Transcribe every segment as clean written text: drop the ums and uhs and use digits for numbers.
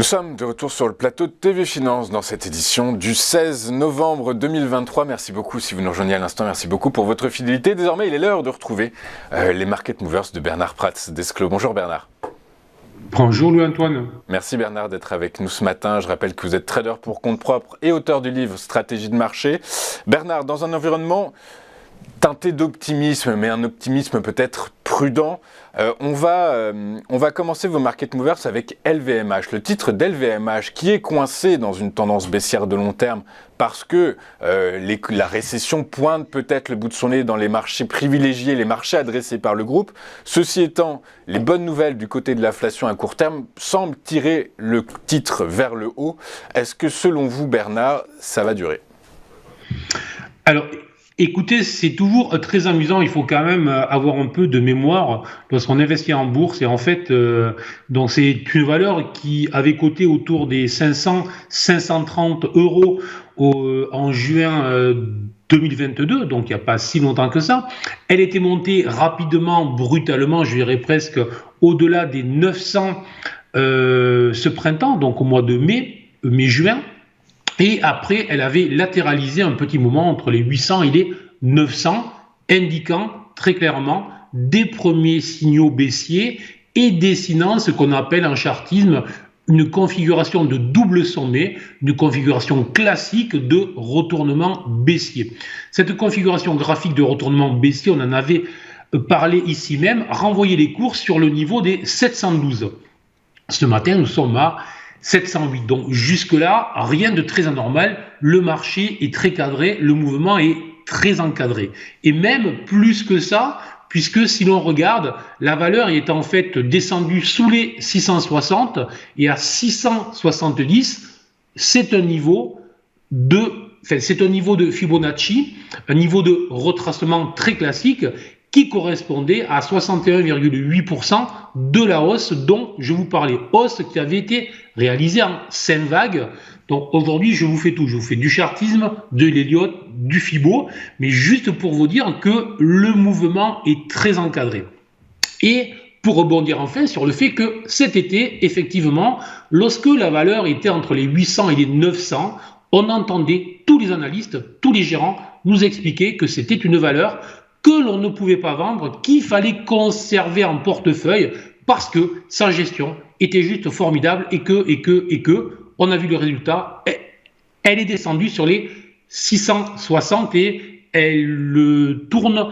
sommes de retour sur le plateau de TV Finance dans cette édition du 16 novembre 2023. Merci beaucoup si vous nous rejoignez à l'instant, merci beaucoup pour votre fidélité. Désormais, il est l'heure de retrouver les Market Movers de Bernard Prats d'Esclos. Bonjour Bernard. Bonjour Louis-Antoine. Merci Bernard d'être avec nous ce matin. Je rappelle que vous êtes trader pour compte propre et auteur du livre Stratégie de marché. Bernard, dans un environnement teinté d'optimisme, mais un optimisme peut-être prudent, on va commencer vos market movers avec LVMH. Le titre d'LVMH qui est coincé dans une tendance baissière de long terme parce que la récession pointe peut-être le bout de son nez dans les marchés privilégiés, les marchés adressés par le groupe. Ceci étant, les bonnes nouvelles du côté de l'inflation à court terme semblent tirer le titre vers le haut. Est-ce que selon vous, Bernard, ça va durer ? Alors, écoutez, c'est toujours très amusant. Il faut quand même avoir un peu de mémoire lorsqu'on investit en bourse. Et en fait, donc c'est une valeur qui avait coté autour des 530 euros en juin 2022, donc il n'y a pas si longtemps que ça. Elle était montée rapidement, brutalement, je dirais presque au-delà des 900 ce printemps, donc au mois de mai-juin. Et après, elle avait latéralisé un petit moment entre les 800 et les 900, indiquant très clairement des premiers signaux baissiers et dessinant ce qu'on appelle en chartisme une configuration de double sommet, une configuration classique de retournement baissier. Cette configuration graphique de retournement baissier, on en avait parlé ici même, renvoyait les cours sur le niveau des 712. Ce matin, nous sommes à 708. Donc jusque-là, rien de très anormal. Le marché est très cadré, le mouvement est très encadré. Et même plus que ça, puisque si l'on regarde, la valeur est en fait descendue sous les 660 et à 670, c'est un niveau de Fibonacci, un niveau de retracement très classique qui correspondait à 61,8% de la hausse dont je vous parlais. Hausse qui avait été réalisée en 5 vagues. Donc aujourd'hui, je vous fais tout. Je vous fais du chartisme, de l'Elliott, du Fibo, mais juste pour vous dire que le mouvement est très encadré. Et pour rebondir enfin sur le fait que cet été, effectivement, lorsque la valeur était entre les 800 et les 900, on entendait tous les analystes, tous les gérants nous expliquer que c'était une valeur que l'on ne pouvait pas vendre, qu'il fallait conserver en portefeuille parce que sa gestion était juste formidable et que, on a vu le résultat, elle est descendue sur les 660 et elle tourne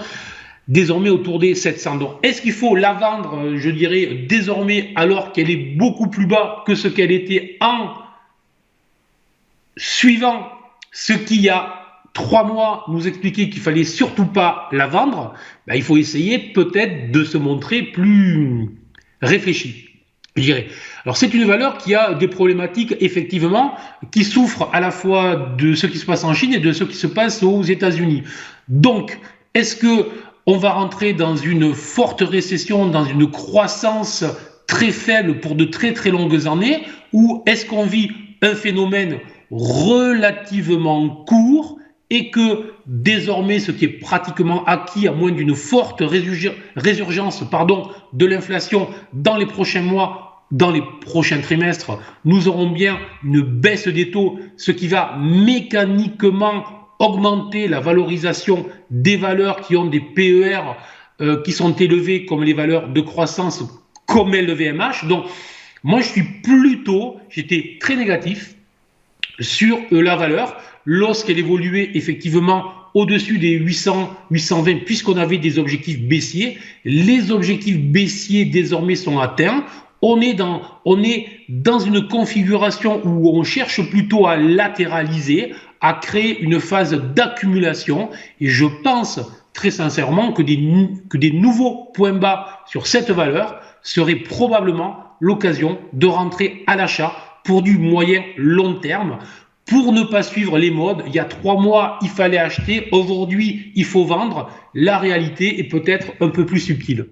désormais autour des 700. Donc, est-ce qu'il faut la vendre, je dirais, désormais alors qu'elle est beaucoup plus bas que ce qu'elle était en suivant ce qu'il y a 3 mois nous expliquer qu'il fallait surtout pas la vendre, il faut essayer peut-être de se montrer plus réfléchi, je dirais. Alors c'est une valeur qui a des problématiques effectivement, qui souffre à la fois de ce qui se passe en Chine et de ce qui se passe aux États-Unis. Donc, est-ce que on va rentrer dans une forte récession, dans une croissance très faible pour de très très longues années, ou est-ce qu'on vit un phénomène relativement court et que désormais ce qui est pratiquement acquis, à moins d'une forte résurgence de l'inflation dans les prochains mois, dans les prochains trimestres, nous aurons bien une baisse des taux, ce qui va mécaniquement augmenter la valorisation des valeurs qui ont des PER qui sont élevés, comme les valeurs de croissance comme LVMH. Donc moi j'étais très négatif sur la valeur lorsqu'elle évoluait effectivement au-dessus des 800, 820, puisqu'on avait des objectifs baissiers. Les objectifs baissiers désormais sont atteints. On est dans une configuration où on cherche plutôt à latéraliser, à créer une phase d'accumulation. Et je pense très sincèrement que des nouveaux points bas sur cette valeur seraient probablement l'occasion de rentrer à l'achat pour du moyen long terme. Pour ne pas suivre les modes, il y a 3 mois, il fallait acheter. Aujourd'hui, il faut vendre. La réalité est peut-être un peu plus subtile.